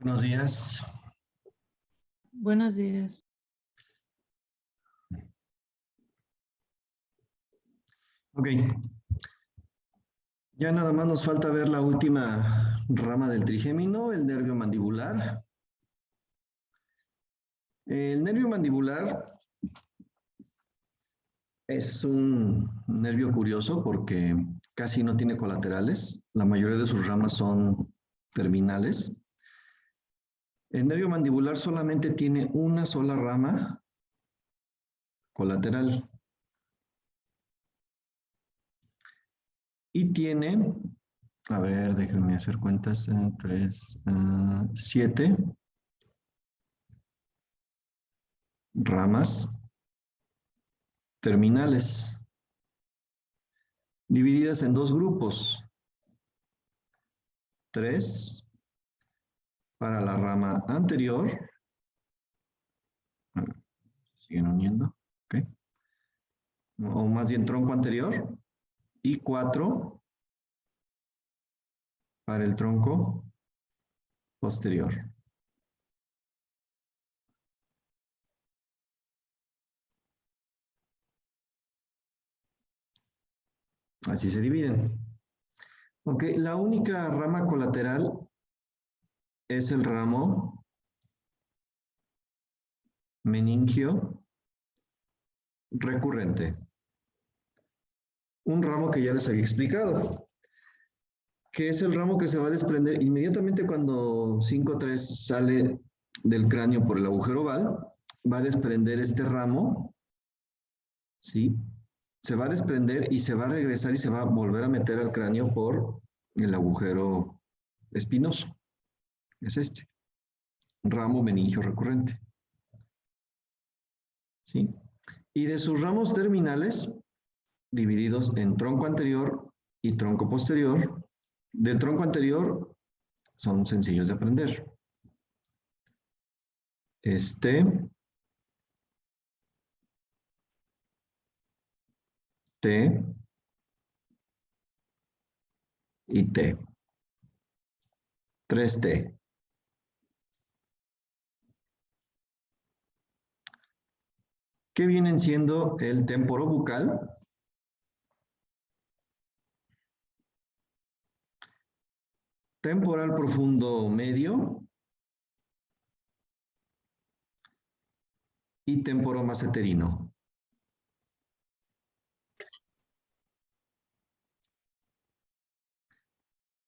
Buenos días. Buenos días. Ok. Ya nada más nos falta ver la última rama del trigémino, el nervio mandibular. El nervio mandibular es un nervio curioso porque casi no tiene colaterales. La mayoría de sus ramas son terminales. El nervio mandibular solamente tiene una sola rama colateral. Y tiene, a ver, déjenme hacer cuentas, 7 ramas terminales, divididas en dos grupos. 3 para la rama anterior. Siguen uniendo, ¿ok? O más bien tronco anterior. Y 4 para el tronco posterior. Así se dividen. Ok, la única rama colateral es el ramo meningio recurrente. Un ramo que ya les había explicado, que es el ramo que se va a desprender inmediatamente cuando 5-3 sale del cráneo por el agujero oval, va a desprender este ramo, ¿sí? Se va a desprender y se va a regresar y se va a volver a meter al cráneo por el agujero espinoso. Es este, ramo meningio recurrente. ¿Sí? Y de sus ramos terminales, divididos en tronco anterior y tronco posterior, del tronco anterior son sencillos de aprender. T y T. 3T. ¿Qué vienen siendo el temporobucal? Temporal profundo medio y temporomaceterino.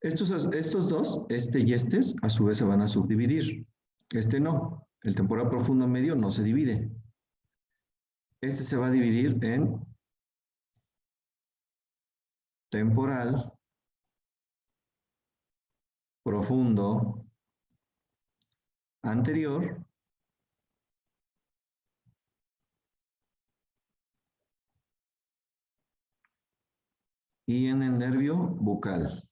Estos dos, este y este, a su vez se van a subdividir. Este no, el temporal profundo medio no se divide. Este se va a dividir en temporal profundo anterior y en el nervio bucal.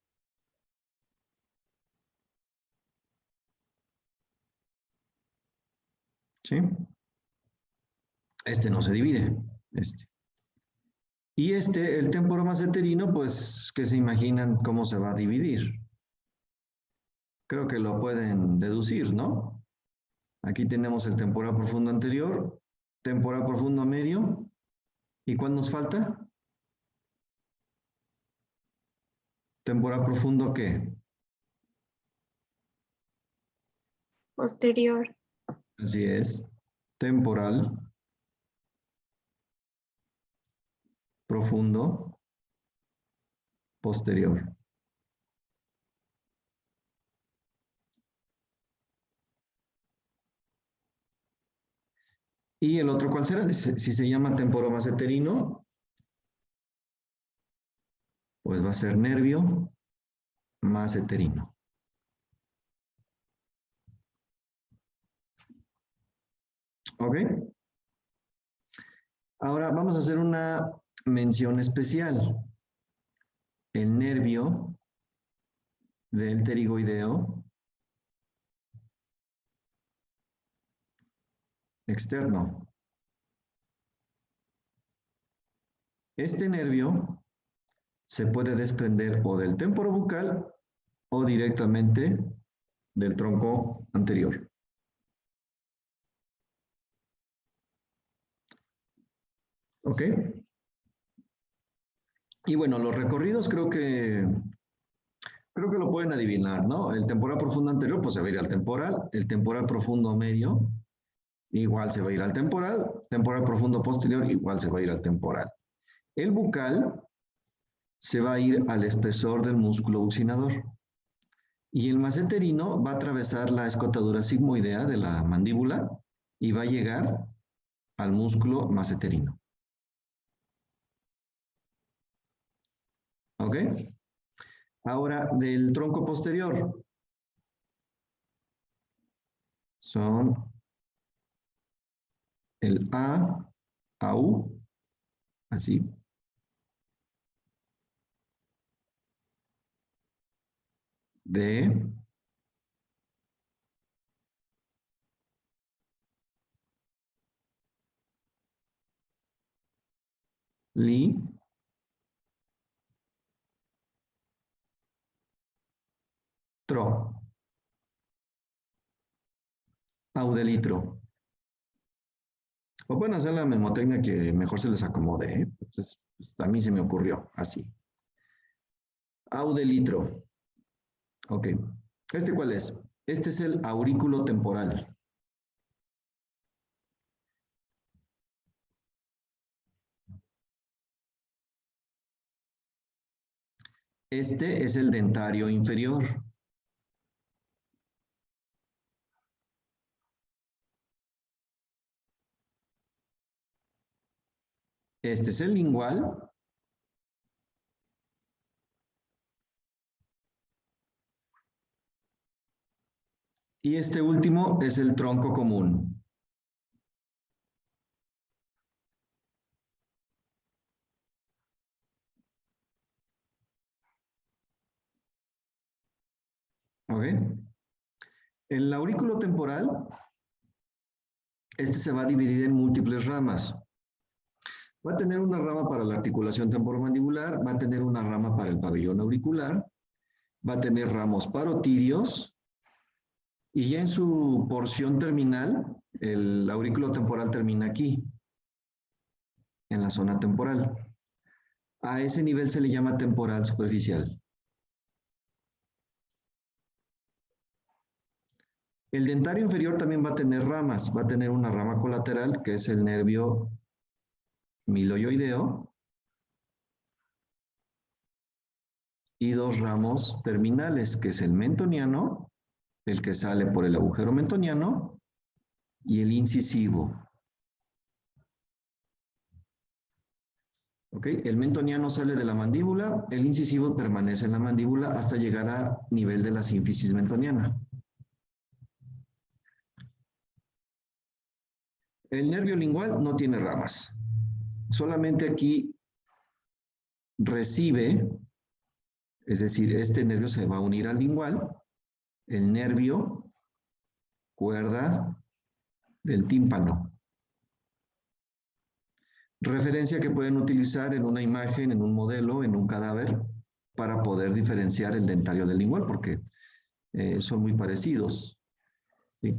¿Sí? Este no se divide, este. Y el temporomaceterino, pues, ¿qué se imaginan cómo se va a dividir? Creo que lo pueden deducir, ¿no? Aquí tenemos el temporal profundo anterior, temporal profundo medio. ¿Y cuál nos falta? ¿Temporal profundo qué? Posterior. Así es. Temporal profundo posterior. ¿Y el otro cuál será? Si se llama temporomaceterino, pues va a ser nervio maceterino. ¿Ok? Ahora vamos a hacer una mención especial. El nervio del pterigoideo externo. Este nervio se puede desprender o del temporobucal o directamente del tronco anterior. ¿Ok? Y bueno, los recorridos creo que lo pueden adivinar, ¿no? El temporal profundo anterior, pues se va a ir al temporal. El temporal profundo medio, igual se va a ir al temporal. Temporal profundo posterior, igual se va a ir al temporal. El bucal se va a ir al espesor del músculo buccinador. Y el maceterino va a atravesar la escotadura sigmoidea de la mandíbula y va a llegar al músculo maceterino. ¿Ok? Ahora, del tronco posterior, son el A, U, así. D, Li, Tro, Audelitro. O pueden hacer la memotecnia que mejor se les acomode, ¿eh? Entonces, pues, a mí se me ocurrió así. Audelitro. Ok. ¿Este cuál es? Este es el aurículo temporal. Este es el dentario inferior. Este es el lingual. Y este último es el tronco común. ¿Ok? El aurículo temporal, este se va a dividir en múltiples ramas. Va a tener una rama para la articulación temporomandibular, va a tener una rama para el pabellón auricular, va a tener ramos parotidios, y ya en su porción terminal, el aurículo temporal termina aquí, en la zona temporal. A ese nivel se le llama temporal superficial. El dentario inferior también va a tener ramas, va a tener una rama colateral, que es el nervio miloioideo, y dos ramos terminales, que es el mentoniano, el que sale por el agujero mentoniano, y el incisivo. ¿Ok? El mentoniano sale de la mandíbula, el incisivo permanece en la mandíbula hasta llegar a nivel de la sínfisis mentoniana. El nervio lingual no tiene ramas. Solamente aquí recibe, es decir, este nervio se va a unir al lingual, el nervio cuerda del tímpano. Referencia que pueden utilizar en una imagen, en un modelo, en un cadáver, para poder diferenciar el dentario del lingual, porque son muy parecidos. ¿Sí?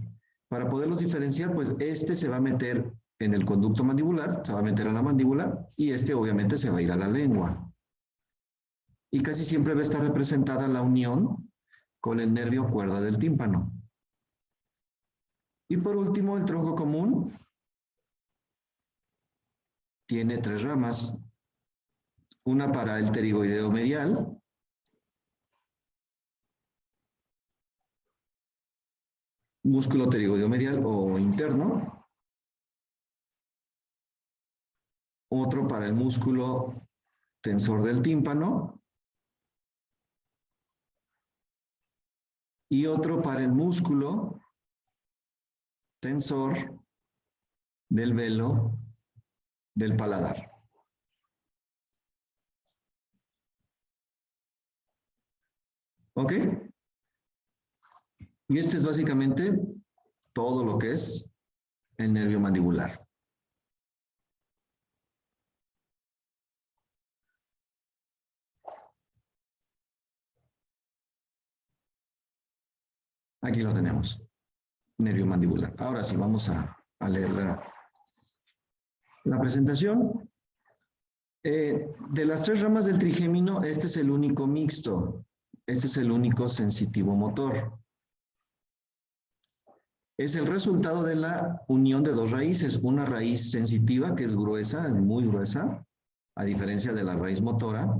Para poderlos diferenciar, pues este se va a meter en el conducto mandibular, se va a meter a la mandíbula, y este obviamente se va a ir a la lengua. Y casi siempre va a estar representada la unión con el nervio cuerda del tímpano. Y por último, el tronco común tiene tres ramas. Una para el pterigoideo medial, músculo pterigoideo medial o interno. Otro para el músculo tensor del tímpano. Y otro para el músculo tensor del velo del paladar. ¿Ok? Y este es básicamente todo lo que es el nervio mandibular. Aquí lo tenemos, nervio mandibular. Ahora sí, vamos a leer la presentación. De las tres ramas del trigémino, este es el único mixto. Este es el único sensitivo motor. Es el resultado de la unión de dos raíces. Una raíz sensitiva, que es gruesa, es muy gruesa, a diferencia de la raíz motora,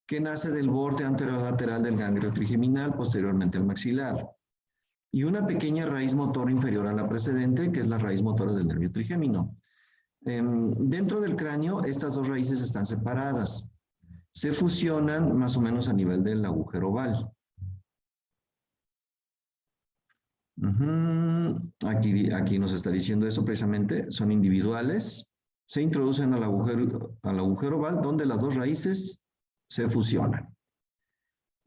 que nace del borde anterolateral del ganglio trigeminal, posteriormente al maxilar. Y una pequeña raíz motora inferior a la precedente, que es la raíz motora del nervio trigémino. Dentro del cráneo, estas dos raíces están separadas. Se fusionan más o menos a nivel del agujero oval. Aquí nos está diciendo eso precisamente, son individuales, se introducen al agujero oval donde las dos raíces se fusionan.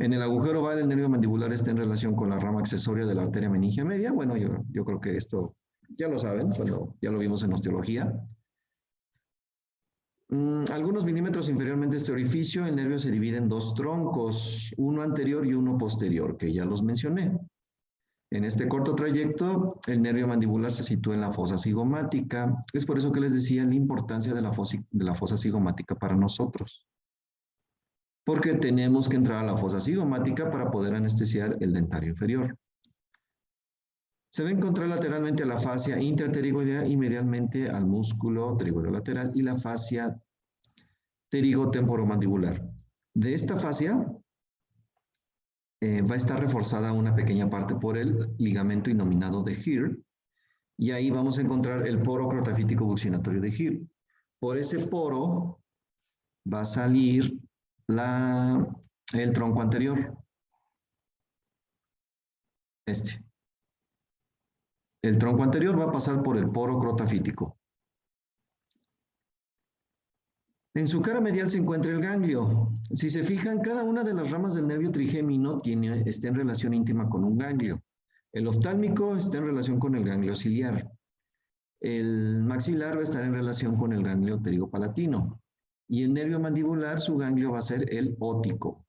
En el agujero oval el nervio mandibular está en relación con la rama accesoria de la arteria meningia media. Bueno, yo creo que esto ya lo saben, ya lo vimos en osteología. Algunos milímetros inferiormente a este orificio, el nervio se divide en dos troncos, uno anterior y uno posterior, que ya los mencioné. En este corto trayecto, el nervio mandibular se sitúa en la fosa cigomática. Es por eso que les decía la importancia de la fosa cigomática para nosotros. Porque tenemos que entrar a la fosa cigomática para poder anestesiar el dentario inferior. Se va a encontrar lateralmente a la fascia interpterigoidea y medialmente al músculo pterigoidolateral y la fascia pterigotemporomandibular. De esta fascia va a estar reforzada una pequeña parte por el ligamento inominado de Heer, y ahí vamos a encontrar el poro crotafítico buccinatorio de Heer. Por ese poro va a salir el tronco anterior. El tronco anterior va a pasar por el poro crotafítico. En su cara medial se encuentra el ganglio. Si se fijan, cada una de las ramas del nervio trigémino está en relación íntima con un ganglio. El oftálmico está en relación con el ganglio ciliar. El maxilar va a estar en relación con el ganglio pterigopalatino. Y el nervio mandibular, su ganglio va a ser el óptico.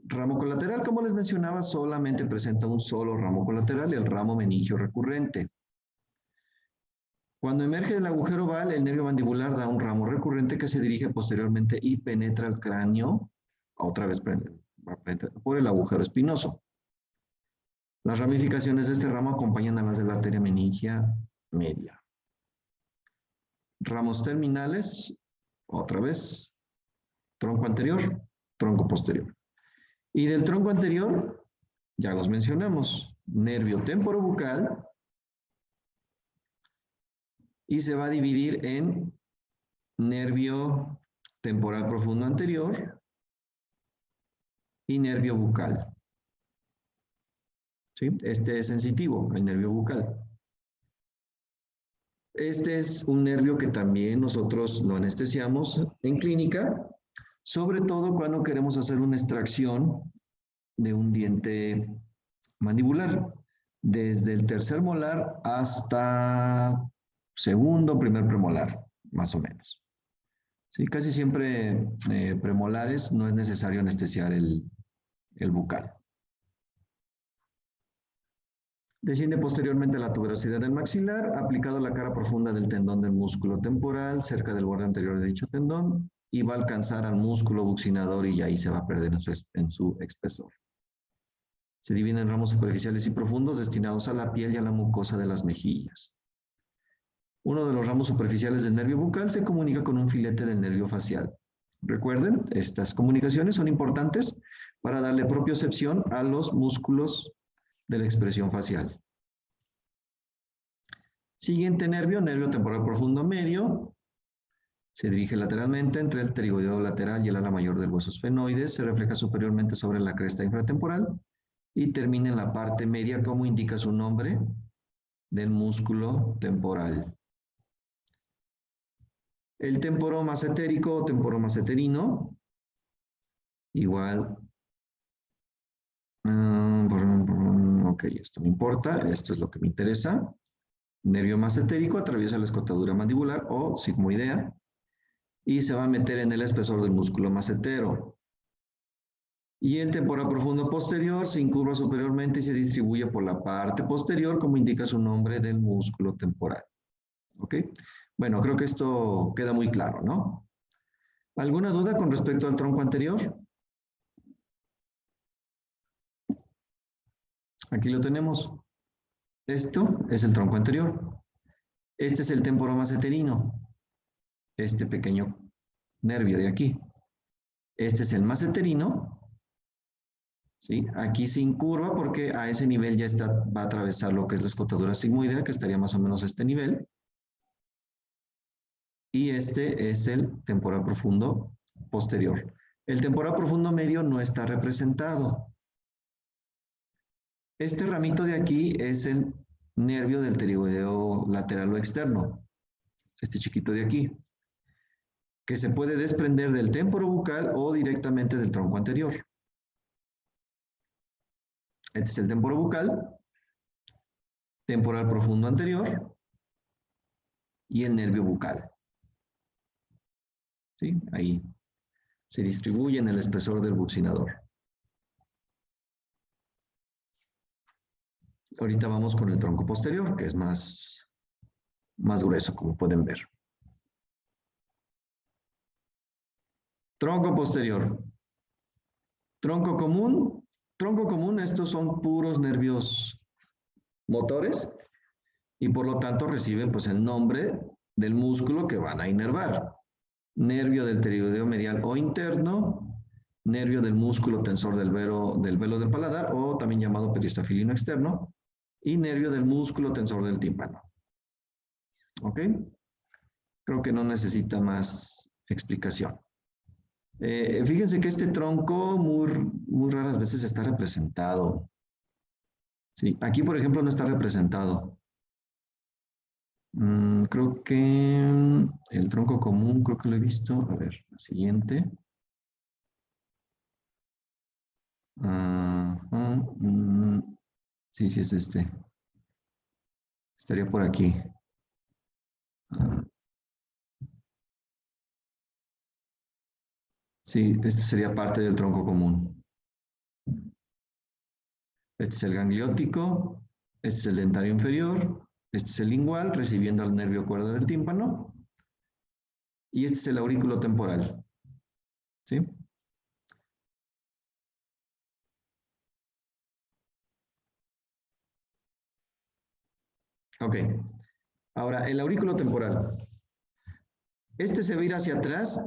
Ramo colateral, como les mencionaba, solamente presenta un solo ramo colateral, el ramo meningio recurrente. Cuando emerge del agujero oval, el nervio mandibular da un ramo recurrente que se dirige posteriormente y penetra el cráneo, otra vez por el agujero espinoso. Las ramificaciones de este ramo acompañan a las de la arteria meningia media. Ramos terminales, otra vez, tronco anterior, tronco posterior. Y del tronco anterior, ya los mencionamos, nervio temporobucal, y se va a dividir en nervio temporal profundo anterior y nervio bucal. ¿Sí? Este es sensitivo, el nervio bucal. Este es un nervio que también nosotros lo anestesiamos en clínica, sobre todo cuando queremos hacer una extracción de un diente mandibular, desde el tercer molar hasta segundo, primer premolar, más o menos. Sí, casi siempre premolares no es necesario anestesiar el bucal. Desciende posteriormente a la tuberosidad del maxilar, aplicado a la cara profunda del tendón del músculo temporal, cerca del borde anterior de dicho tendón, y va a alcanzar al músculo buccinador y ahí se va a perder en su espesor. Se dividen en ramos superficiales y profundos destinados a la piel y a la mucosa de las mejillas. Uno de los ramos superficiales del nervio bucal se comunica con un filete del nervio facial. Recuerden, estas comunicaciones son importantes para darle propiocepción a los músculos de la expresión facial. Siguiente nervio, nervio temporal profundo medio. Se dirige lateralmente entre el pterigoideo lateral y el ala mayor del hueso esfenoides. Se refleja superiormente sobre la cresta infratemporal y termina en la parte media, como indica su nombre, del músculo temporal. El temporomassetérico o temporomasseterino, igual. Ok, esto no importa, esto es lo que me interesa. Nervio massetérico atraviesa la escotadura mandibular o sigmoidea y se va a meter en el espesor del músculo massetero. Y el temporal profundo posterior se incurva superiormente y se distribuye por la parte posterior, como indica su nombre del músculo temporal. ¿Ok? Bueno, creo que esto queda muy claro, ¿no? ¿Alguna duda con respecto al tronco anterior? Aquí lo tenemos. Esto es el tronco anterior. Este es el temporomaseterino. Este pequeño nervio de aquí. Este es el maseterino. ¿Sí? Aquí se incurva porque a ese nivel ya está, va a atravesar lo que es la escotadura sigmoidea, que estaría más o menos a este nivel. Y este es el temporal profundo posterior. El temporal profundo medio no está representado. Este ramito de aquí es el nervio del pterigoideo lateral o externo, este chiquito de aquí, que se puede desprender del temporo bucal o directamente del tronco anterior. Este es el temporo bucal, temporal profundo anterior y el nervio bucal. ¿Sí? Ahí se distribuye en el espesor del buccinador. Ahorita vamos con el tronco posterior, que es más grueso, como pueden ver. Tronco posterior. Tronco común. Tronco común, estos son puros nervios motores y por lo tanto reciben pues el nombre del músculo que van a inervar. Nervio del pterigoideo medial o interno, nervio del músculo tensor del velo del paladar o también llamado peristafilino externo y nervio del músculo tensor del tímpano. ¿Ok? Creo que no necesita más explicación. Fíjense que este tronco muy raras veces está representado. Sí, aquí, por ejemplo, no está representado. Creo que el tronco común, creo que lo he visto. A ver, la siguiente. Sí, sí es este. Estaría por aquí. Sí, este sería parte del tronco común. Este es el gangliótico, este es el dentario inferior, este es el lingual, recibiendo al nervio cuerda del tímpano, y este es el aurículo temporal. ¿Sí? Ok. Ahora, el aurículo temporal. Este se va a ir hacia atrás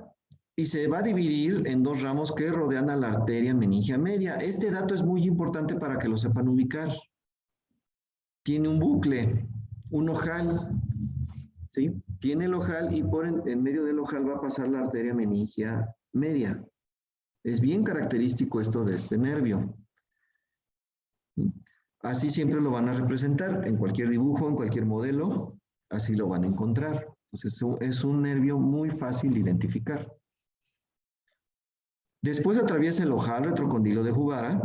y se va a dividir en dos ramos que rodean a la arteria meningia media. Este dato es muy importante para que lo sepan ubicar. Tiene un bucle, un ojal, ¿sí? Tiene el ojal y por en medio del ojal va a pasar la arteria meningia media. Es bien característico esto de este nervio. Así siempre lo van a representar en cualquier dibujo, en cualquier modelo, así lo van a encontrar. Entonces es un nervio muy fácil de identificar. Después atraviesa el ojal retrocondilo de Jugara,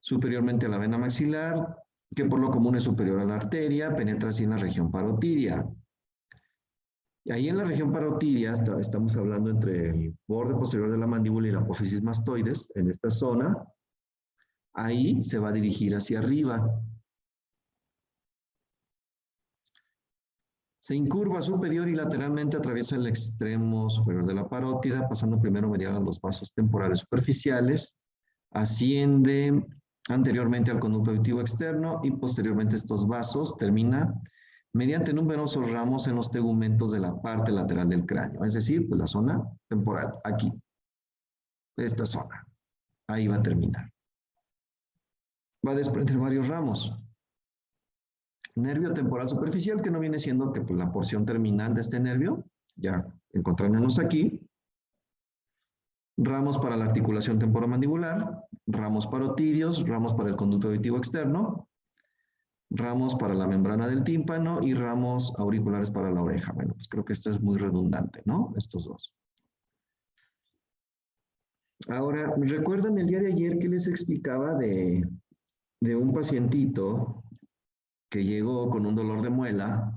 superiormente a la vena maxilar, que por lo común es superior a la arteria, penetra así en la región parotidia. Y ahí en la región parotidia, estamos hablando entre el borde posterior de la mandíbula y la apófisis mastoides, en esta zona, ahí se va a dirigir hacia arriba. Se incurva superior y lateralmente atraviesa el extremo superior de la parótida, pasando primero medial a los vasos temporales superficiales, asciende anteriormente al conducto auditivo externo y posteriormente estos vasos termina mediante numerosos ramos en los tegumentos de la parte lateral del cráneo, es decir, pues la zona temporal, aquí, esta zona, ahí va a terminar. Va a desprender varios ramos. Nervio temporal superficial, que no viene siendo que pues, la porción terminal de este nervio, ya encontrándonos aquí. Ramos para la articulación temporomandibular, ramos parotidios, ramos para el conducto auditivo externo, ramos para la membrana del tímpano y ramos auriculares para la oreja. Bueno, pues creo que esto es muy redundante, ¿no? Estos dos. Ahora, ¿recuerdan el día de ayer que les explicaba de un pacientito que llegó con un dolor de muela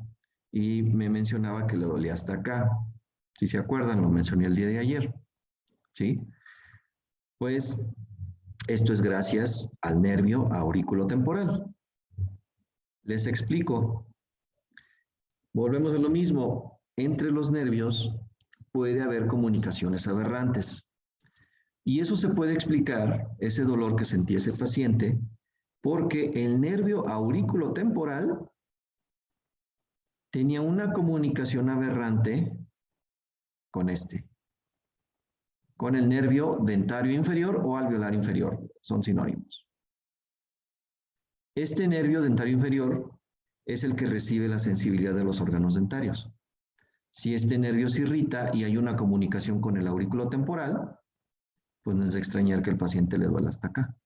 y me mencionaba que le dolía hasta acá? Si se acuerdan, lo mencioné el día de ayer, ¿sí? Pues esto es gracias al nervio aurículo-temporal. Les explico. Volvemos a lo mismo. Entre los nervios puede haber comunicaciones aberrantes. Y eso se puede explicar, ese dolor que sentía ese paciente, porque el nervio aurículo-temporal tenía una comunicación aberrante con con el nervio dentario inferior o alveolar inferior, son sinónimos. Este nervio dentario inferior es el que recibe la sensibilidad de los órganos dentarios. Si este nervio se irrita y hay una comunicación con el aurículo temporal, pues no es de extrañar que el paciente le duela hasta acá.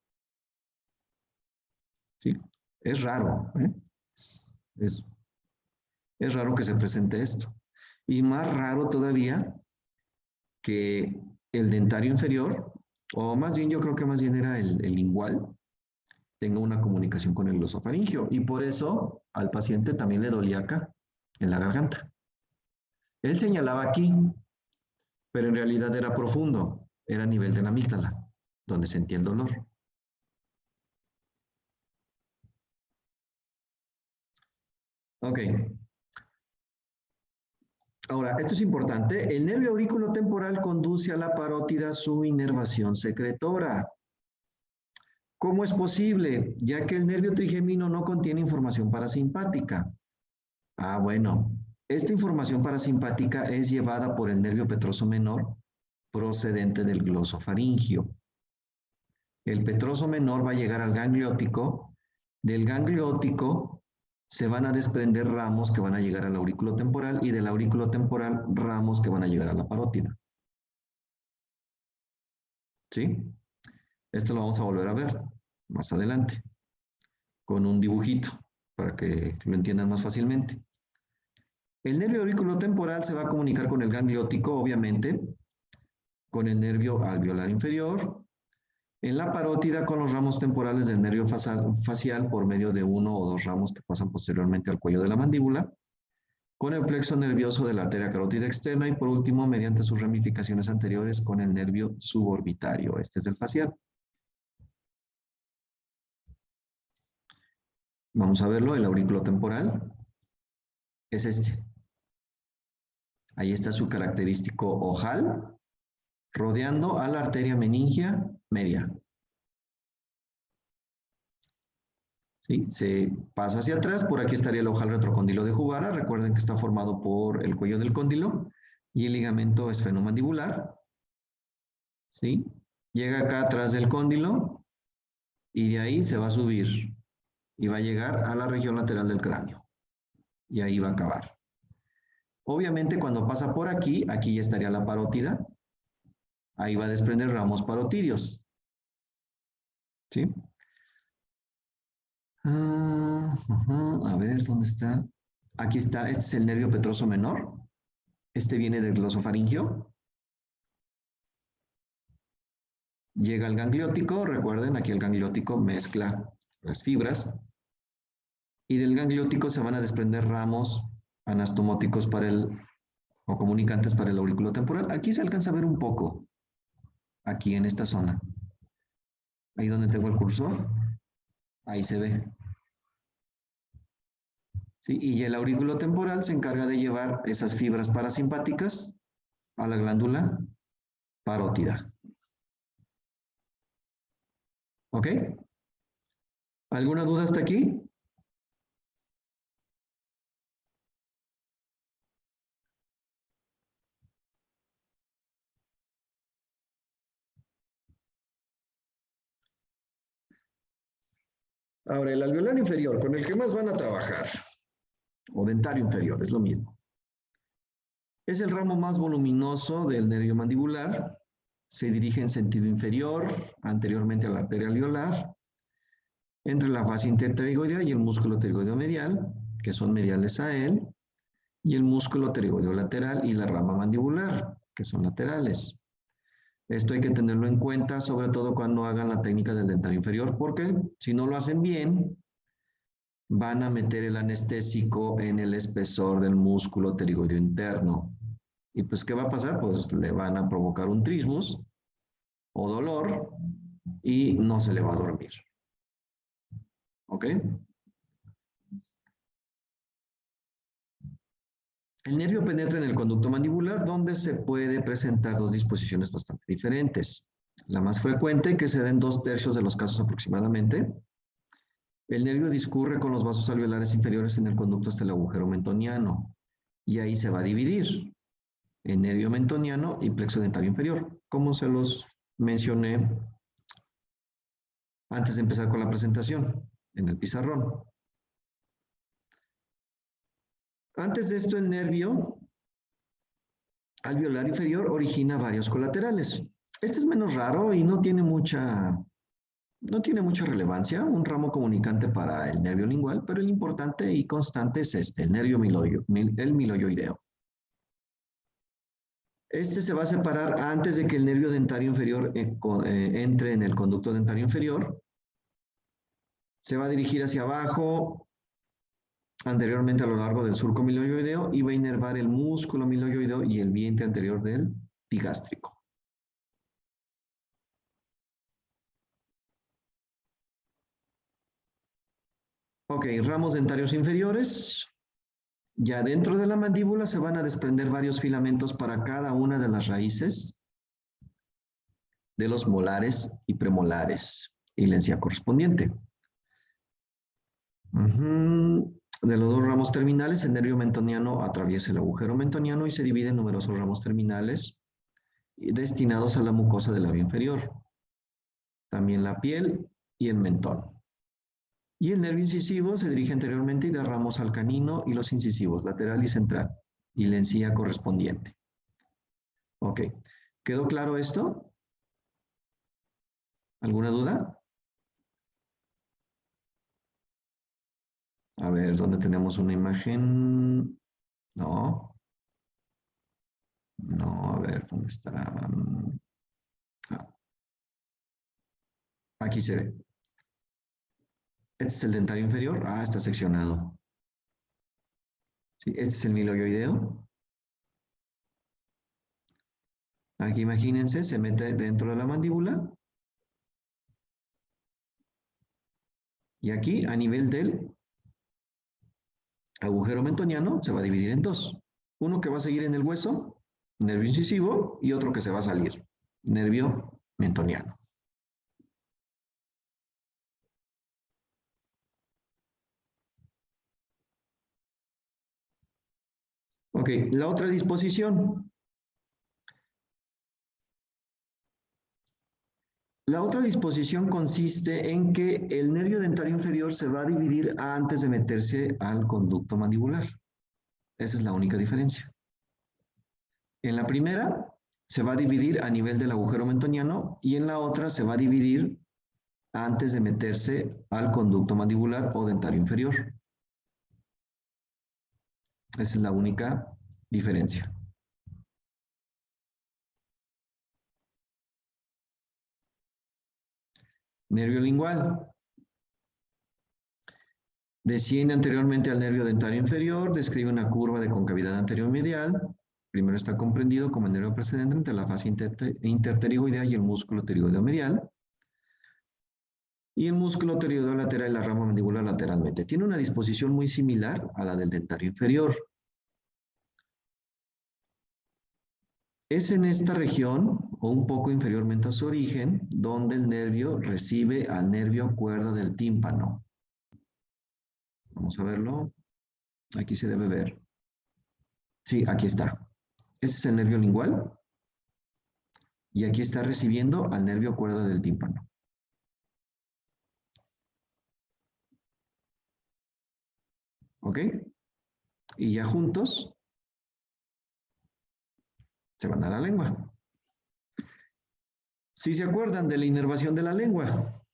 ¿Sí? Es raro, ¿eh? Es raro que se presente esto. Y más raro todavía que el dentario inferior, o más bien yo creo que más bien era el lingual, tenga una comunicación con el glosofaringio. Y por eso al paciente también le dolía acá, en la garganta. Él señalaba aquí, pero en realidad era profundo, era a nivel de la amígdala, donde sentía el dolor. Ok. Ahora, esto es importante. El nervio aurículo temporal conduce a la parótida su inervación secretora. ¿Cómo es posible? Ya que el nervio trigemino no contiene información parasimpática. Ah, bueno. Esta información parasimpática es llevada por el nervio petroso menor procedente del glosofaringio. El petroso menor va a llegar al ganglio óptico. Del ganglio óptico se van a desprender ramos que van a llegar al aurículo temporal y del aurículo temporal ramos que van a llegar a la parótida. ¿Sí? Esto lo vamos a volver a ver más adelante con un dibujito para que lo entiendan más fácilmente. El nervio aurículo temporal se va a comunicar con el ganglio óptico, obviamente, con el nervio alveolar inferior, en la parótida con los ramos temporales del nervio facial por medio de uno o dos ramos que pasan posteriormente al cuello de la mandíbula, con el plexo nervioso de la arteria carótida externa y por último, mediante sus ramificaciones anteriores, con el nervio suborbitario. Este es el facial. Vamos a verlo, el aurículo temporal es este. Ahí está su característico ojal, rodeando a la arteria meningia media. ¿Sí? Se pasa hacia atrás, por aquí estaría el ojal retrocóndilo de Juvara. Recuerden que está formado por el cuello del cóndilo y el ligamento esfenomandibular. ¿Sí? Llega acá atrás del cóndilo y de ahí se va a subir y va a llegar a la región lateral del cráneo. Y ahí va a acabar. Obviamente cuando pasa por aquí, aquí ya estaría la parótida. Ahí va a desprender ramos parotidios. ¿Sí? A ver, ¿dónde está? Aquí está, este es el nervio petroso menor. Este viene del glosofaringio. Llega al gangliótico, recuerden, aquí el gangliótico mezcla las fibras. Y del gangliótico se van a desprender ramos anastomóticos o comunicantes para el aurículo temporal. Aquí se alcanza a ver un poco, aquí en esta zona. Ahí donde tengo el cursor, ahí se ve. ¿Sí? Y el aurículo temporal se encarga de llevar esas fibras parasimpáticas a la glándula parótida. ¿Ok? ¿Alguna duda hasta aquí? Ahora, el alveolar inferior, con el que más van a trabajar, o dentario inferior, es lo mismo. Es el ramo más voluminoso del nervio mandibular. Se dirige en sentido inferior, anteriormente a la arteria alveolar, entre la fascia interpterigoidea y el músculo pterigoideo medial, que son mediales a él, y el músculo pterigoideo lateral y la rama mandibular, que son laterales. Esto hay que tenerlo en cuenta, sobre todo cuando hagan la técnica del dentario inferior, porque si no lo hacen bien, van a meter el anestésico en el espesor del músculo pterigoideo interno. Y pues, ¿qué va a pasar? Pues le van a provocar un trismus o dolor y no se le va a dormir. ¿Ok? El nervio penetra en el conducto mandibular, donde se puede presentar dos disposiciones bastante diferentes. La más frecuente, que se da en 2/3 de los casos aproximadamente. El nervio discurre con los vasos alveolares inferiores en el conducto hasta el agujero mentoniano, y ahí se va a dividir en nervio mentoniano y plexo dentario inferior, como se los mencioné antes de empezar con la presentación, en el pizarrón. Antes de esto, el nervio alveolar inferior origina varios colaterales. Este es menos raro y no tiene mucha relevancia, un ramo comunicante para el nervio lingual, pero el importante y constante es este, el nervio miloioideo. Este se va a separar antes de que el nervio dentario inferior entre en el conducto dentario inferior. Se va a dirigir hacia abajo, anteriormente a lo largo del surco miloioideo, y va a inervar el músculo miloioideo y el vientre anterior del digástrico. Ok, ramos dentarios inferiores. Ya dentro de la mandíbula se van a desprender varios filamentos para cada una de las raíces de los molares y premolares y la encía correspondiente. De los dos ramos terminales, el nervio mentoniano atraviesa el agujero mentoniano y se divide en numerosos ramos terminales destinados a la mucosa del labio inferior. También la piel y el mentón. Y el nervio incisivo se dirige anteriormente y da ramos al canino y los incisivos, lateral y central, y la encía correspondiente. Ok, ¿quedó claro esto? ¿Alguna duda? A ver, ¿dónde tenemos una imagen? No. No, a ver, ¿dónde está? Ah, aquí se ve. Este es el dentario inferior. Ah, está seccionado. Sí, este es el miloioideo. Aquí imagínense, se mete dentro de la mandíbula. Y aquí, a nivel del agujero mentoniano, se va a dividir en dos. Uno que va a seguir en el hueso, nervio incisivo, y otro que se va a salir, nervio mentoniano. Ok, la otra disposición. La otra disposición consiste en que el nervio dentario inferior se va a dividir antes de meterse al conducto mandibular. Esa es la única diferencia. En la primera se va a dividir a nivel del agujero mentoniano y en la otra se va a dividir antes de meterse al conducto mandibular o dentario inferior. Esa es la única diferencia. Nervio lingual. Desciende anteriormente al nervio dentario inferior, describe una curva de concavidad anterior medial. Primero está comprendido como el nervio precedente entre la fase interpterigoidea y el músculo pterigoideo medial. Y el músculo pterigoideo lateral y la rama mandibular lateralmente. Tiene una disposición muy similar a la del dentario inferior. Es en esta región, o un poco inferiormente a su origen, donde el nervio recibe al nervio cuerda del tímpano. Vamos a verlo. Aquí se debe ver. Sí, aquí está. Ese es el nervio lingual. Y aquí está recibiendo al nervio cuerda del tímpano. ¿Ok? Y ya juntos se van a la lengua. Si se acuerdan de la inervación de la lengua.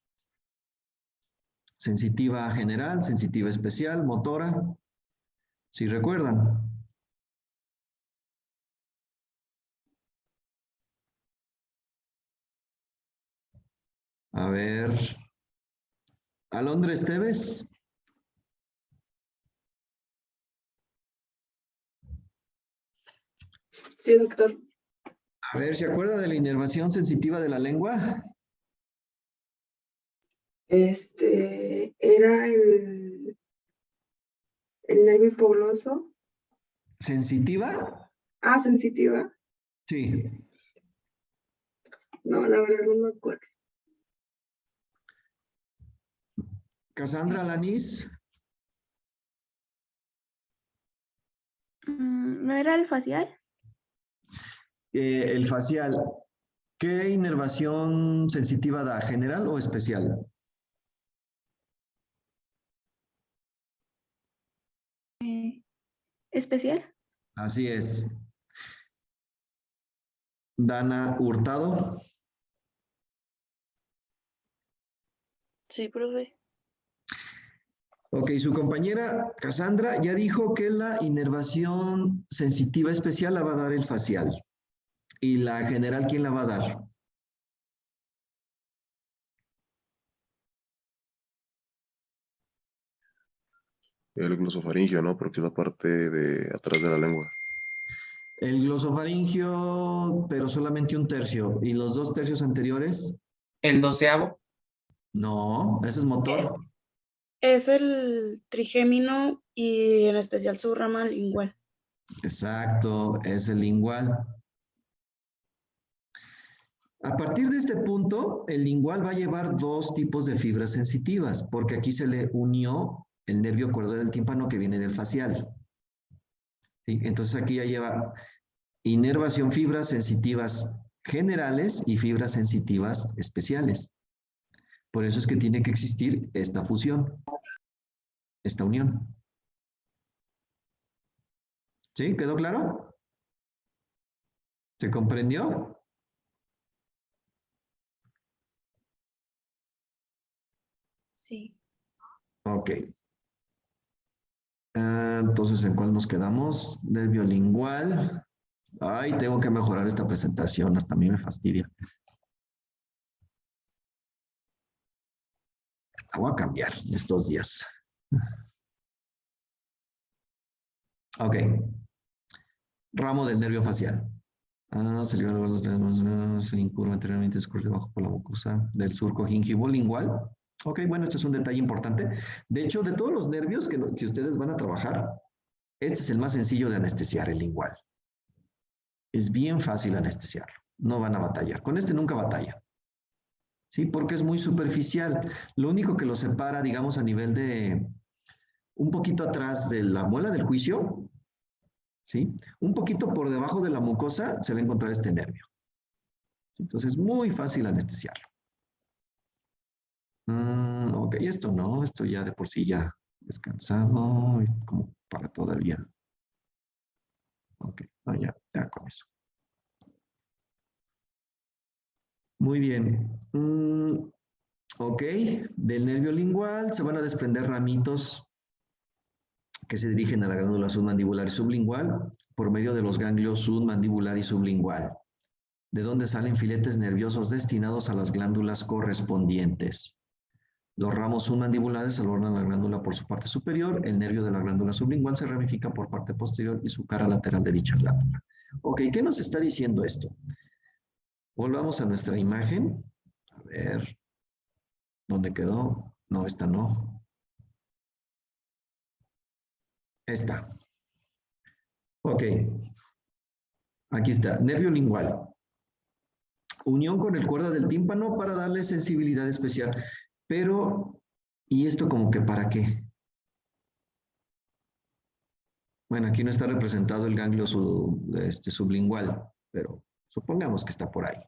Sensitiva general, sensitiva especial, motora. Si recuerdan. A ver. Alondra Esteves. Sí, doctor. A ver, ¿se acuerda de la inervación sensitiva de la lengua? Era el nervio hipogloso. ¿Sensitiva? Ah, sensitiva. Sí. No, la verdad no me acuerdo. Cassandra Lanís, ¿No era el facial? el facial. ¿Qué inervación sensitiva da? ¿General o especial? ¿Especial? Así es. Dana Hurtado. Sí, profe. Ok, su compañera Cassandra ya dijo que la inervación sensitiva especial la va a dar el facial. ¿Y la general quién la va a dar? El glosofaringio, ¿no? Porque es la parte de atrás de la lengua. El glosofaringio, pero solamente un tercio. ¿Y los dos tercios anteriores? El 12º. No, ese es motor. Es el trigémino y en especial su rama lingual. Exacto, es el lingual. A partir de este punto, el lingual va a llevar dos tipos de fibras sensitivas, porque aquí se le unió el nervio cordal del tímpano que viene del facial. ¿Sí? Entonces aquí ya lleva inervación, fibras sensitivas generales y fibras sensitivas especiales. Por eso es que tiene que existir esta fusión, esta unión. ¿Sí? ¿Quedó claro? ¿Se comprendió? Sí. Ok. Entonces, ¿en cuál nos quedamos? Nervio lingual. Ay, tengo que mejorar esta presentación, hasta a mí me fastidia. La voy a cambiar estos días. Ok. Ramo del nervio facial. Se libera los incurva anteriormente escurre debajo por la mucosa del surco gingivolingual. Ok, bueno, este es un detalle importante. De hecho, de todos los nervios que ustedes van a trabajar, este es el más sencillo de anestesiar, el lingual. Es bien fácil anestesiarlo. No van a batallar. Con este nunca batalla. ¿Sí? Porque es muy superficial. Lo único que lo separa, digamos, a nivel de un poquito atrás de la muela del juicio, ¿sí? Un poquito por debajo de la mucosa se va a encontrar este nervio. Entonces, muy fácil anestesiarlo. Ok, esto no, esto ya de por sí ya descansado, como para todavía. Ok, no, ya con eso. Muy bien. Ok, del nervio lingual se van a desprender ramitos que se dirigen a la glándula submandibular y sublingual por medio de los ganglios submandibular y sublingual, de donde salen filetes nerviosos destinados a las glándulas correspondientes. Los ramos submandibulares abordan la glándula por su parte superior, el nervio de la glándula sublingual se ramifica por parte posterior y su cara lateral de dicha glándula. Ok, ¿qué nos está diciendo esto? Volvamos a nuestra imagen. A ver, ¿dónde quedó? No, esta no. Esta. Ok, aquí está, nervio lingual. Unión con el cuerda del tímpano para darle sensibilidad especial. Pero, ¿y esto como que para qué? Bueno, aquí no está representado el ganglio sublingual, pero supongamos que está por ahí.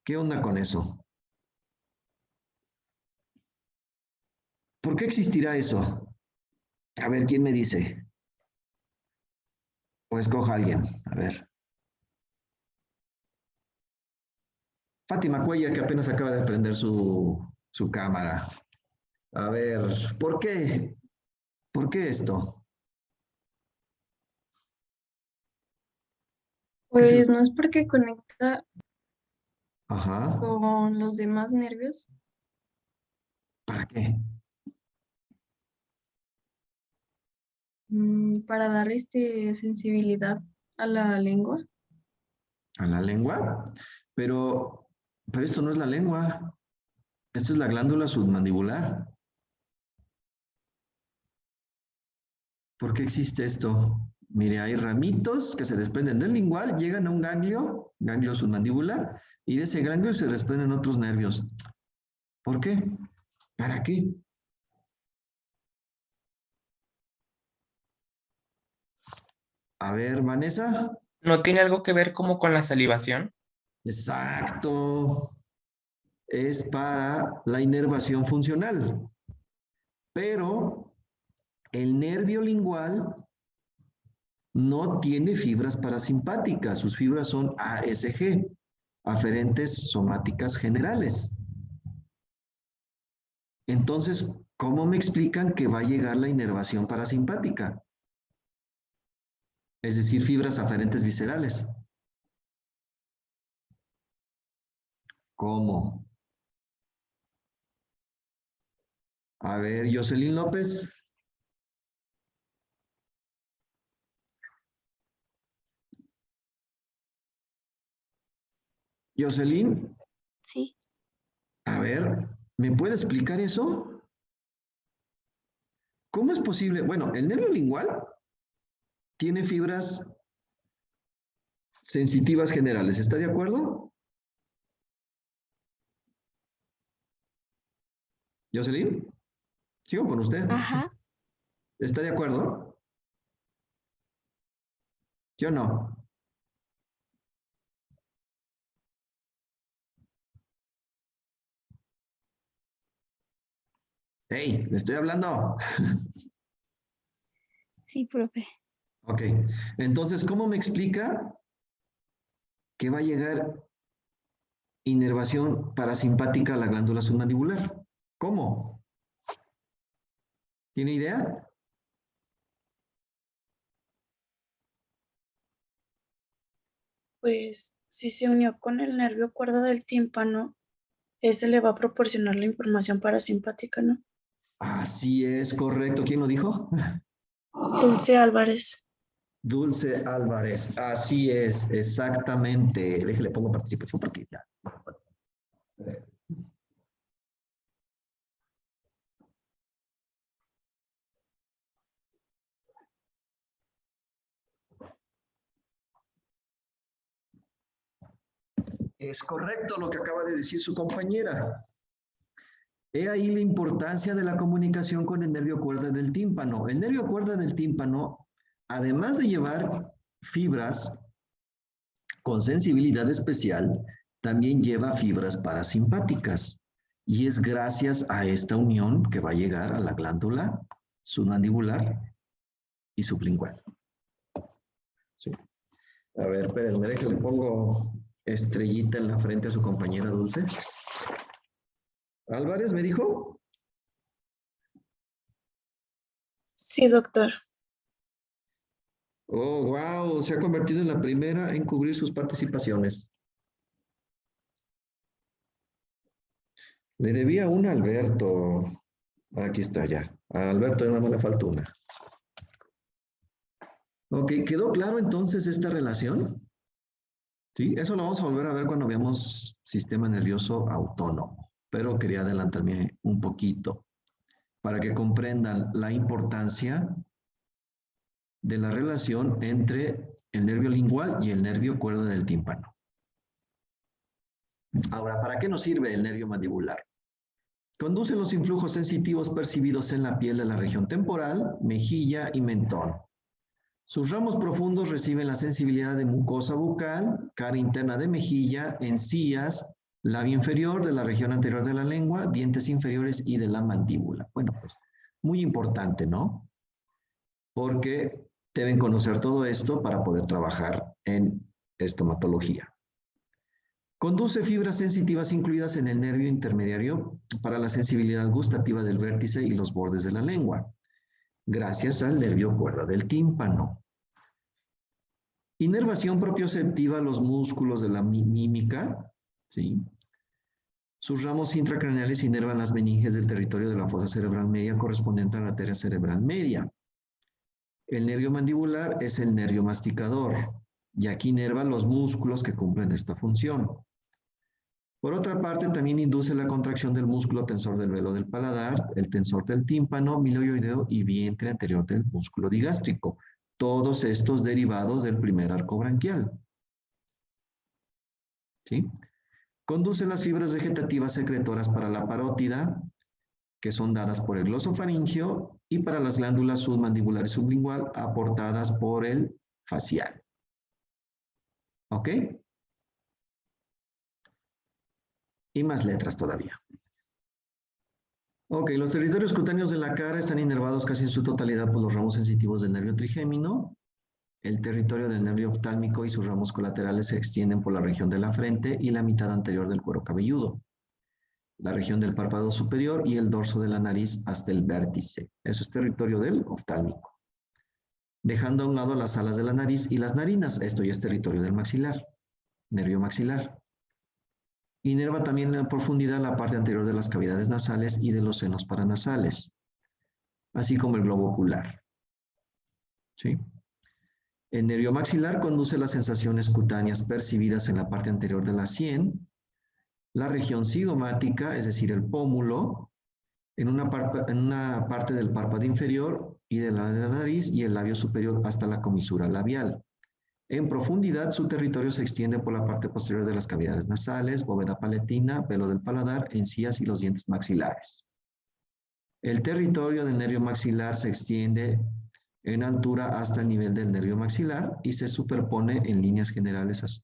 ¿Qué onda con eso? ¿Por qué existirá eso? A ver, ¿quién me dice? O escoja a alguien, a ver. Fátima Cuella, que apenas acaba de prender su cámara. A ver, ¿por qué? ¿Por qué esto? ¿Qué se- Pues no es porque conecta Ajá, con los demás nervios. ¿para qué? Para dar sensibilidad a la lengua. A la lengua. Pero esto no es la lengua. Esto es la glándula submandibular. ¿Por qué existe esto? Mire, hay ramitos que se desprenden del lingual, llegan a un ganglio submandibular, y de ese ganglio se desprenden otros nervios. ¿Por qué? ¿Para qué? A ver, Vanessa. ¿No tiene algo que ver como con la salivación? Exacto. Es para la inervación funcional. Pero el nervio lingual no tiene fibras parasimpáticas. Sus fibras son ASG, aferentes somáticas generales. Entonces, ¿cómo me explican que va a llegar la inervación parasimpática? Es decir, fibras aferentes viscerales. ¿Cómo? A ver, Jocelyn López. Jocelyn, Sí. a ver, ¿me puede explicar eso? ¿Cómo es posible? Bueno, el nervio lingual tiene fibras sensitivas generales. ¿Está de acuerdo? Jocelyn, sigo con usted. Ajá. ¿Está de acuerdo? ¿Sí o no? ¡Hey! Le estoy hablando. Sí, profe. Ok. Entonces, ¿cómo me explica que va a llegar inervación parasimpática a la glándula submandibular? ¿Cómo? ¿Tiene idea? Pues si se unió con el nervio cuerda del tímpano, ese le va a proporcionar la información parasimpática, ¿no? Así es, correcto. ¿Quién lo dijo? Dulce Álvarez. Dulce Álvarez. Así es, exactamente. Déjale pongo participación porque ya. Es correcto lo que acaba de decir su compañera. He ahí la importancia de la comunicación con el nervio cuerda del tímpano. El nervio cuerda del tímpano, además de llevar fibras con sensibilidad especial, también lleva fibras parasimpáticas. Y es gracias a esta unión que va a llegar a la glándula submandibular y sublingual. Sí. A ver, espérenme, déjenle pongo estrellita en la frente a su compañera Dulce. Álvarez, ¿me dijo? Sí, doctor. Oh, wow, se ha convertido en la primera en cubrir sus participaciones. Le debía una a Alberto. Aquí está ya. A Alberto nada más le falta una. Ok, ¿quedó claro entonces esta relación? Sí, eso lo vamos a volver a ver cuando veamos sistema nervioso autónomo. Pero quería adelantarme un poquito para que comprendan la importancia de la relación entre el nervio lingual y el nervio cuerda del tímpano. Ahora, ¿para qué nos sirve el nervio mandibular? Conduce los influjos sensitivos percibidos en la piel de la región temporal, mejilla y mentón. Sus ramos profundos reciben la sensibilidad de mucosa bucal, cara interna de mejilla, encías, labio inferior de la región anterior de la lengua, dientes inferiores y de la mandíbula. Bueno, pues muy importante, ¿no? Porque deben conocer todo esto para poder trabajar en estomatología. Conduce fibras sensitivas incluidas en el nervio intermediario para la sensibilidad gustativa del vértice y los bordes de la lengua, gracias al nervio cuerda del tímpano. Inervación propioceptiva a los músculos de la mímica, ¿sí? Sus ramos intracraneales inervan las meninges del territorio de la fosa cerebral media correspondiente a la arteria cerebral media. El nervio mandibular es el nervio masticador. y aquí inerva los músculos que cumplen esta función. Por otra parte, también induce la contracción del músculo tensor del velo del paladar, el tensor del tímpano, miloioideo y vientre anterior del músculo digástrico. Todos estos derivados del primer arco branquial. ¿Sí? Conduce las fibras vegetativas secretoras para la parótida, que son dadas por el glosofaringio, y para las glándulas submandibular y sublingual, aportadas por el facial. ¿Ok? Y más letras todavía. Ok, los territorios cutáneos de la cara están inervados casi en su totalidad por los ramos sensitivos del nervio trigémino. El territorio del nervio oftálmico y sus ramos colaterales se extienden por la región de la frente y la mitad anterior del cuero cabelludo, la región del párpado superior y el dorso de la nariz hasta el vértice. Eso es territorio del oftálmico. Dejando a un lado las alas de la nariz y las narinas. Esto ya es territorio del maxilar, nervio maxilar. Inerva también en profundidad la parte anterior de las cavidades nasales y de los senos paranasales, así como el globo ocular. ¿Sí? El nervio maxilar conduce las sensaciones cutáneas percibidas en la parte anterior de la sien, la región cigomática, es decir, el pómulo, en una parte del párpado inferior y de la nariz y el labio superior hasta la comisura labial. En profundidad, su territorio se extiende por la parte posterior de las cavidades nasales, bóveda palatina, velo del paladar, encías y los dientes maxilares. El territorio del nervio maxilar se extiende en altura hasta el nivel del nervio maxilar y se superpone en líneas generales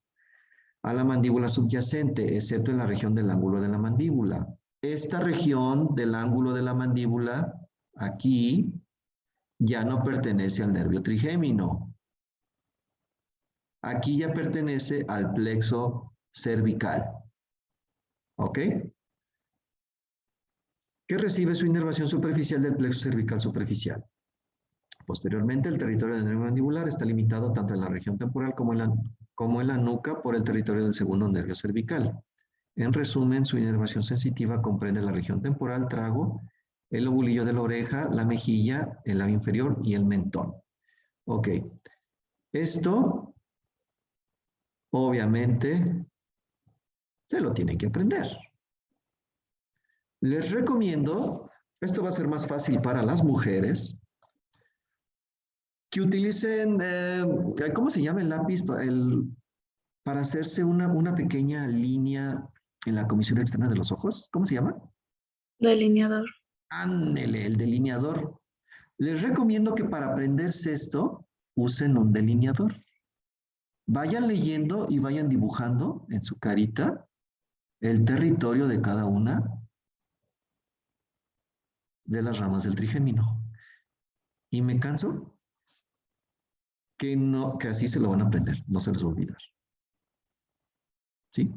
a la mandíbula subyacente, excepto en la región del ángulo de la mandíbula. Esta región del ángulo de la mandíbula, aquí, ya no pertenece al nervio trigémino. Aquí ya pertenece al plexo cervical. ¿Ok? Que recibe su inervación superficial del plexo cervical superficial. Posteriormente, el territorio del nervio mandibular está limitado tanto en la región temporal como en la nuca por el territorio del segundo nervio cervical. En resumen, su inervación sensitiva comprende la región temporal, trago, el lobulillo de la oreja, la mejilla, el labio inferior y el mentón. Ok. Esto obviamente, se lo tienen que aprender. Les recomiendo, esto va a ser más fácil para las mujeres, que utilicen, ¿cómo se llama el lápiz? Para hacerse una pequeña línea en la comisura externa de los ojos. ¿Cómo se llama? Delineador. Ándele, el delineador. Les recomiendo que para aprenderse esto, usen un delineador. Vayan leyendo y vayan dibujando en su carita el territorio de cada una de las ramas del trigémino. Y me canso que así se lo van a aprender, no se les va a olvidar. ¿Sí?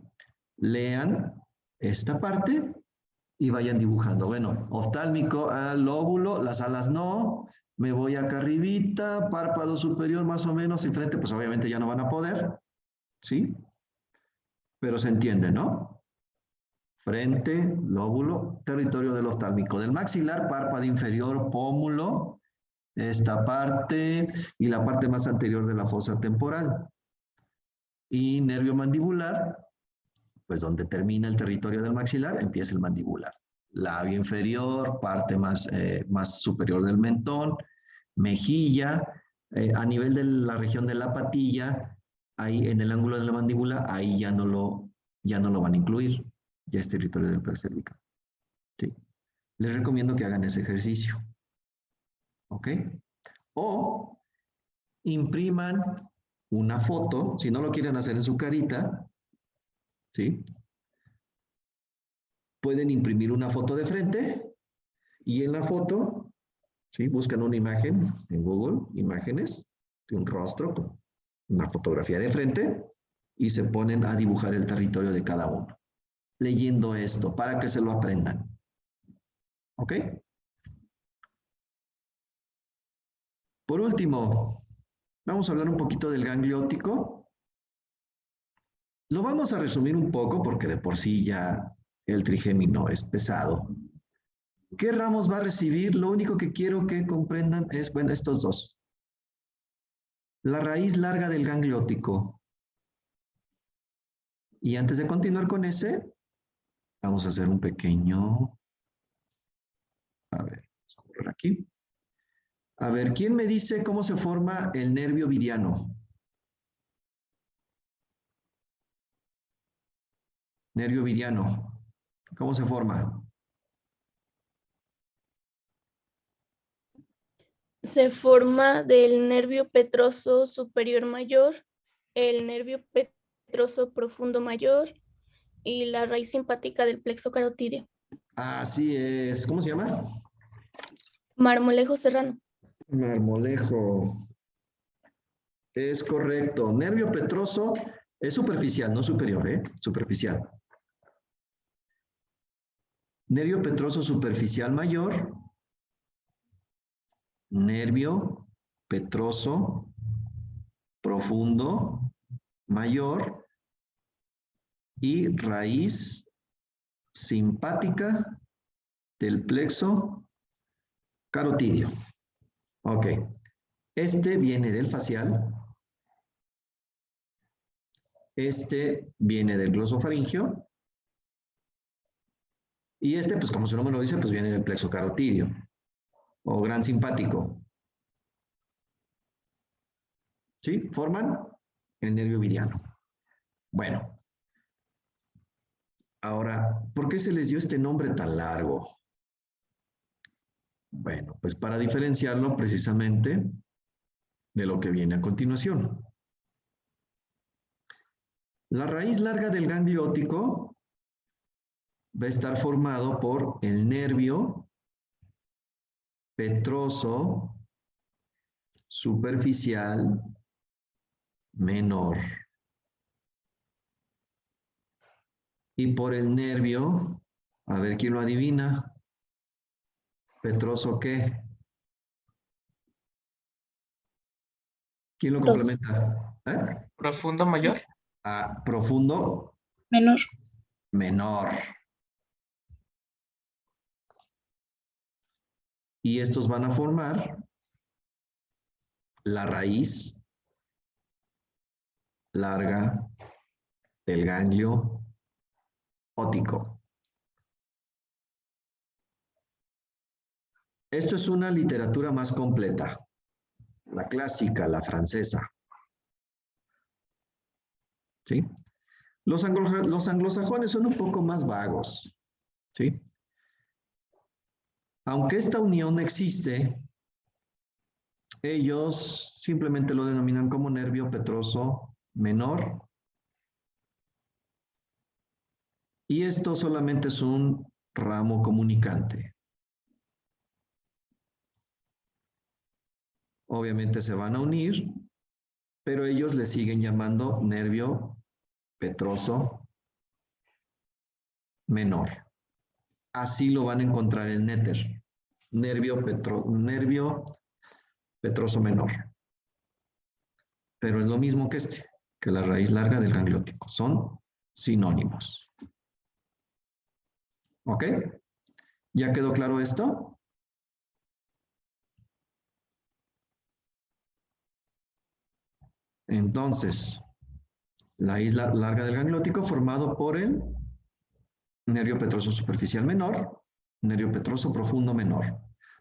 Lean esta parte y vayan dibujando. Bueno, oftálmico, lóbulo, las alas no. Me voy acá arribita, párpado superior más o menos, y frente, pues obviamente ya no van a poder, ¿sí? Pero se entiende, ¿no? Frente, lóbulo, territorio del oftálmico. Del maxilar, párpado inferior, pómulo, esta parte, y la parte más anterior de la fosa temporal. Y nervio mandibular, pues donde termina el territorio del maxilar, empieza el mandibular. Labio inferior, parte más superior del mentón, mejilla, a nivel de la región de la patilla, ahí en el ángulo de la mandíbula, ahí ya no lo van a incluir, ya es territorio del plexo cervical. ¿Sí? Les recomiendo que hagan ese ejercicio. ¿Ok? O impriman una foto, si no lo quieren hacer en su carita, ¿sí? Pueden imprimir una foto de frente y en la foto, ¿sí? Buscan una imagen en Google, imágenes de un rostro, con una fotografía de frente y se ponen a dibujar el territorio de cada uno, leyendo esto para que se lo aprendan. ¿Ok? Por último, vamos a hablar un poquito del ganglio óptico. Lo vamos a resumir un poco porque de por sí ya el trigémino es pesado. ¿Qué ramos va a recibir? Lo único que quiero que comprendan es, bueno, estos dos. La raíz larga del ganglio óptico. Y antes de continuar con ese, vamos a hacer un pequeño... A ver, vamos a borrar aquí. A ver, ¿quién me dice cómo se forma el nervio viriano? Nervio viriano. ¿Cómo se forma? Se forma del nervio petroso superior mayor, el nervio petroso profundo mayor y la raíz simpática del plexo carotídeo. Así es. ¿Cómo se llama? Marmolejo serrano. Marmolejo. Es correcto. Nervio petroso es superficial, no superior, ¿eh? Superficial. Nervio petroso superficial mayor. Nervio petroso profundo mayor y raíz simpática del plexo carotídeo. Ok. Este viene del facial. Este viene del glosofaringio. Y este, pues como su nombre lo dice, pues viene del plexo carotídeo o gran simpático. ¿Sí? Forman el nervio viriano. Bueno. Ahora, ¿por qué se les dio este nombre tan largo? Bueno, pues para diferenciarlo precisamente de lo que viene a continuación. La raíz larga del ganglio óptico va a estar formado por el nervio petroso superficial menor y por el nervio, a ver quién lo adivina, petroso ¿qué? ¿Quién lo complementa? ¿Eh? Profundo mayor. Profundo Menor. menor. Y estos van a formar la raíz larga del ganglio óptico. Esto es una literatura más completa, la clásica, la francesa. ¿Sí? Los anglosajones son un poco más vagos. ¿Sí? Aunque esta unión existe, ellos simplemente lo denominan como nervio petroso menor. Y esto solamente es un ramo comunicante. Obviamente se van a unir, pero ellos le siguen llamando nervio petroso menor. Así lo van a encontrar en Néter. Nervio petroso menor. Pero es lo mismo que este, que la raíz larga del ganglio óptico. Son sinónimos. ¿Ok? ¿Ya quedó claro esto? Entonces, la isla larga del ganglio óptico formado por el nervio petroso superficial menor, nervio petroso profundo menor.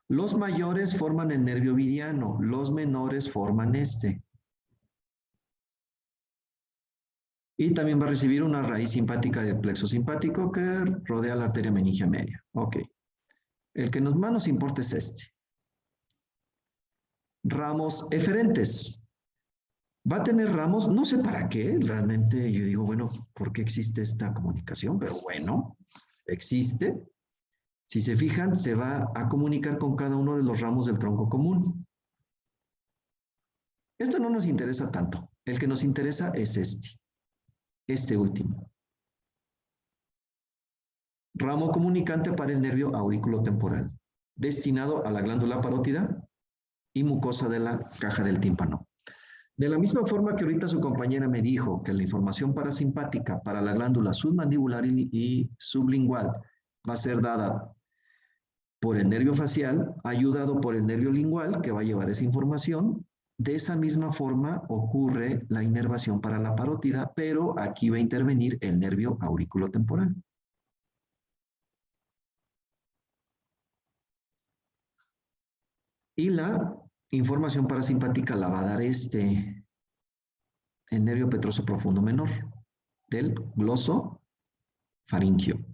Los mayores forman el nervio viriano, los menores forman este. Y también va a recibir una raíz simpática del plexo simpático que rodea la arteria meningia media. Ok. El que más nos importa es este. Ramos eferentes. Va a tener ramos, no sé para qué, realmente yo digo, bueno, ¿por qué existe esta comunicación? Pero bueno, existe. Si se fijan, se va a comunicar con cada uno de los ramos del tronco común. Esto no nos interesa tanto. El que nos interesa es este último. Ramo comunicante para el nervio auriculotemporal, destinado a la glándula parótida y mucosa de la caja del tímpano. De la misma forma que ahorita su compañera me dijo que la información parasimpática para la glándula submandibular y sublingual va a ser dada por el nervio facial, ayudado por el nervio lingual, que va a llevar esa información. De esa misma forma ocurre la inervación para la parótida, pero aquí va a intervenir el nervio auriculotemporal. Y la información parasimpática la va a dar el nervio petroso profundo menor del glosofaringio.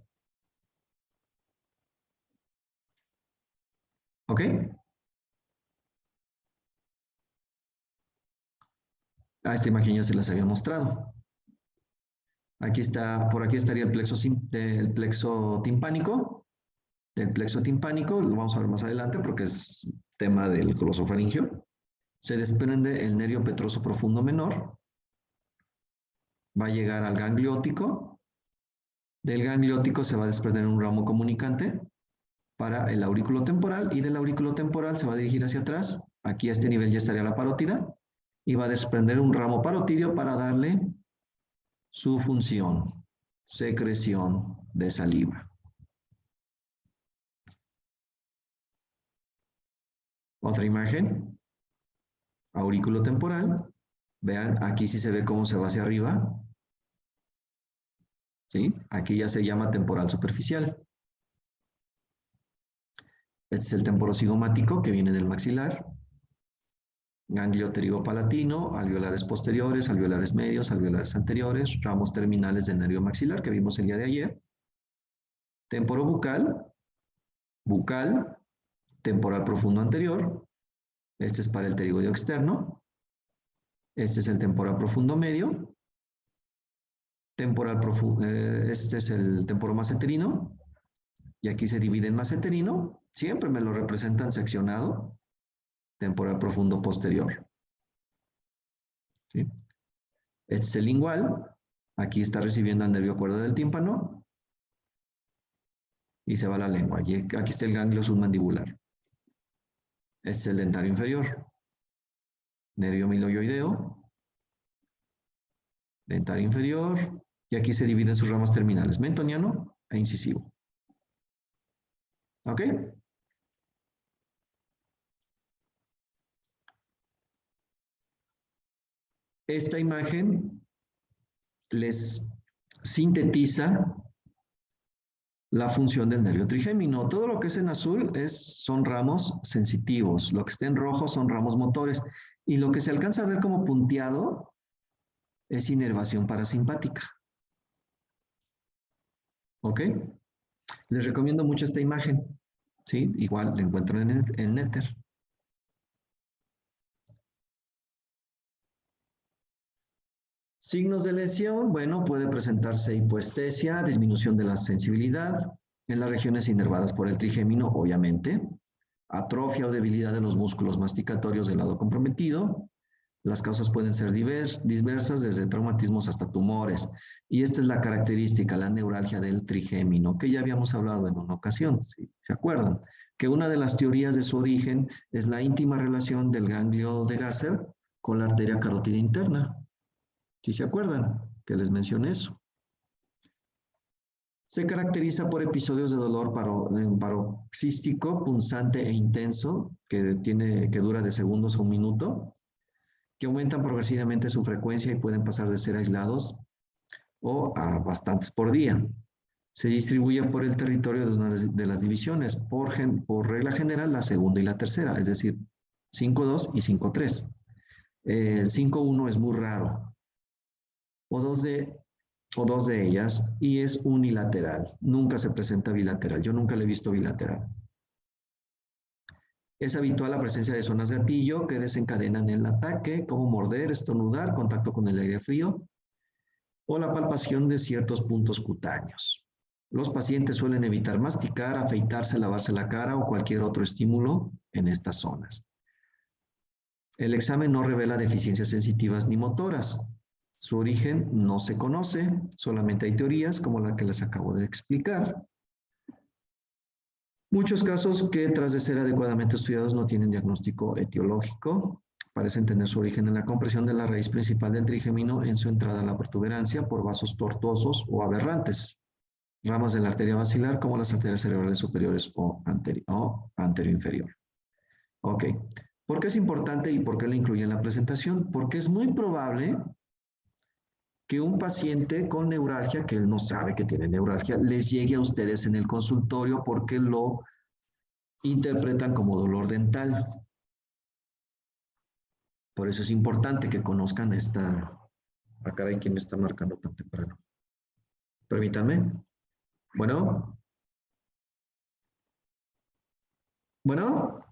¿Ok? Esta imagen ya se las había mostrado. Aquí está, por aquí estaría el plexo timpánico. Del plexo timpánico, lo vamos a ver más adelante porque es tema del glosofaringio. Se desprende el nervio petroso profundo menor. Va a llegar al gangliótico. Del gangliótico se va a desprender un ramo comunicante para el aurículo temporal y del aurículo temporal se va a dirigir hacia atrás. Aquí a este nivel ya estaría la parótida y va a desprender un ramo parotidio para darle su función, secreción de saliva. Otra imagen, aurículo temporal. Vean, aquí sí se ve cómo se va hacia arriba. ¿Sí? Aquí ya se llama temporal superficial. Este es el temporocigomático que viene del maxilar. Ganglio pterigopalatino, alveolares posteriores, alveolares medios, alveolares anteriores, ramos terminales del nervio maxilar que vimos el día de ayer. Temporobucal, bucal, temporal profundo anterior. Este es para el pterigoideo externo. Este es el temporal profundo medio. Temporal profundo, este es el temporomaceterino. Y aquí se divide en maceterino. Siempre me lo representan seccionado. Temporal profundo posterior. ¿Sí? Este es el lingual. Aquí está recibiendo el nervio cuerdo del tímpano. Y se va la lengua. Y aquí está el ganglio submandibular. Este es el dentario inferior. Nervio miloioideo. Dentario inferior. Y aquí se dividen sus ramas terminales. Mentoniano e incisivo. ¿Ok? Esta imagen les sintetiza la función del nervio trigémino. Todo lo que es en azul son ramos sensitivos. Lo que está en rojo son ramos motores. Y lo que se alcanza a ver como punteado es inervación parasimpática. ¿Ok? Les recomiendo mucho esta imagen. ¿Sí? Igual la encuentran en Netter. Signos de lesión, bueno, puede presentarse hipoestesia, disminución de la sensibilidad, en las regiones inervadas por el trigémino, obviamente, atrofia o debilidad de los músculos masticatorios del lado comprometido. Las causas pueden ser diversas, desde traumatismos hasta tumores. Y esta es la característica, la neuralgia del trigémino, que ya habíamos hablado en una ocasión, ¿sí? ¿Se acuerdan? Que una de las teorías de su origen es la íntima relación del ganglio de Gasser con la arteria carótida interna. ¿Sí se acuerdan? Que les mencioné eso. Se caracteriza por episodios de dolor paroxístico, punzante e intenso, que dura de segundos a un minuto, que aumentan progresivamente su frecuencia y pueden pasar de ser aislados o a bastantes por día. Se distribuye por el territorio de una de las divisiones, por regla general la segunda y la tercera, es decir, 5.2 y 5.3. El 5.1 es muy raro. O dos de ellas, y es unilateral. Nunca se presenta bilateral. Yo nunca le he visto bilateral. Es habitual la presencia de zonas gatillo que desencadenan el ataque, como morder, estornudar, contacto con el aire frío, o la palpación de ciertos puntos cutáneos. Los pacientes suelen evitar masticar, afeitarse, lavarse la cara o cualquier otro estímulo en estas zonas. El examen no revela deficiencias sensitivas ni motoras. Su origen no se conoce, solamente hay teorías como la que les acabo de explicar. Muchos casos que tras de ser adecuadamente estudiados no tienen diagnóstico etiológico, parecen tener su origen en la compresión de la raíz principal del trigémino en su entrada a la protuberancia por vasos tortuosos o aberrantes, ramas de la arteria basilar como las arterias cerebrales superiores o anterio inferior. Ok, ¿Por qué es importante y por qué lo incluye en la presentación? Porque es muy probable que un paciente con neuralgia, que él no sabe que tiene neuralgia, les llegue a ustedes en el consultorio porque lo interpretan como dolor dental. Por eso es importante que conozcan esta... Ah, caray, ¿quién me está marcando tan temprano? Permítanme. Bueno. Bueno.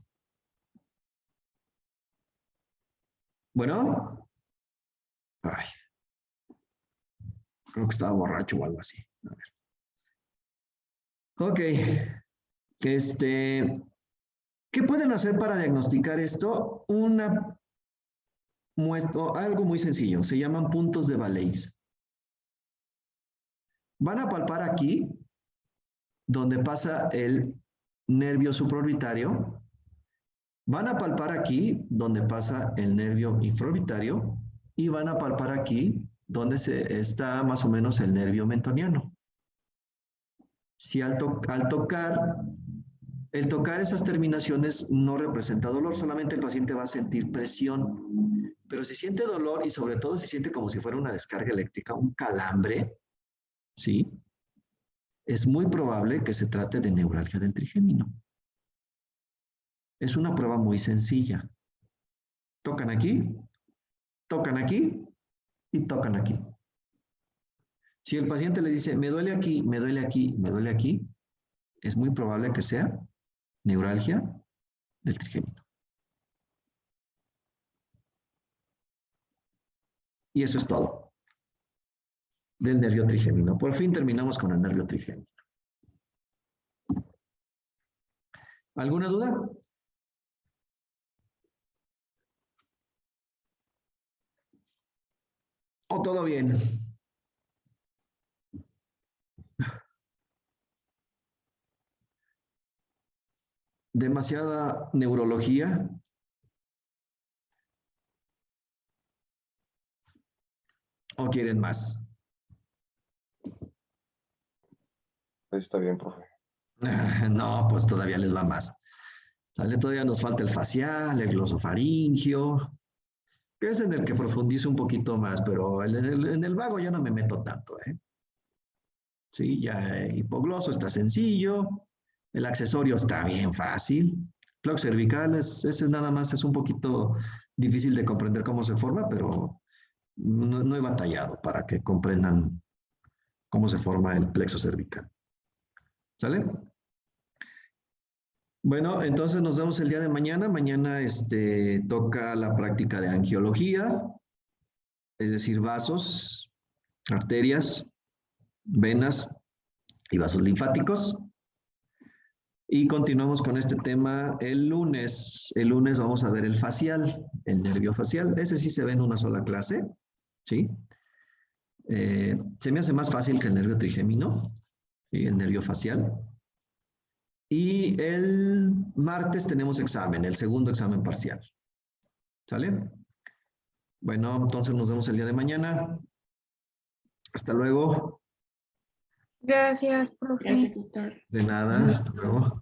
Bueno. Ay. Creo que estaba borracho o algo así. A ver. Ok. ¿Qué pueden hacer para diagnosticar esto? Una muestra, algo muy sencillo. Se llaman puntos de Valeix. Van a palpar aquí, donde pasa el nervio supraorbitario. Van a palpar aquí, donde pasa el nervio infraorbitario. Y van a palpar aquí, donde está más o menos el nervio mentoniano. Si al tocar esas terminaciones no representa dolor, solamente el paciente va a sentir presión. Pero si siente dolor y sobre todo si siente como si fuera una descarga eléctrica, un calambre, ¿sí? Es muy probable que se trate de neuralgia del trigémino. Es una prueba muy sencilla. Tocan aquí y tocan aquí. Si el paciente le dice, me duele aquí, me duele aquí, me duele aquí, es muy probable que sea neuralgia del trigémino. Y eso es todo. Del nervio trigémino. Por fin terminamos con el nervio trigémino. ¿Alguna duda? ¿O todo bien? ¿Demasiada neurología? ¿O quieren más? Está bien, profe. No, pues todavía les va más. ¿Sale? Todavía nos falta el facial, el glosofaringio, que es en el que profundizo un poquito más, pero en el vago ya no me meto tanto, ¿eh? Sí, ya hipogloso está sencillo, el accesorio está bien fácil, cloac cervical, ese nada más es un poquito difícil de comprender cómo se forma, pero no he batallado para que comprendan cómo se forma el plexo cervical. ¿Sale? Bueno, entonces nos vemos el día de mañana. Mañana toca la práctica de angiología, es decir, vasos, arterias, venas y vasos linfáticos. Y continuamos con este tema el lunes. El lunes vamos a ver el facial, el nervio facial. Ese sí se ve en una sola clase, ¿sí? Se me hace más fácil que el nervio trigémino, ¿sí? El nervio facial. Y el martes tenemos examen, el segundo examen parcial. ¿Sale? Bueno, entonces nos vemos el día de mañana. Hasta luego. Gracias, profe. Gracias, doctor. De nada, hasta luego.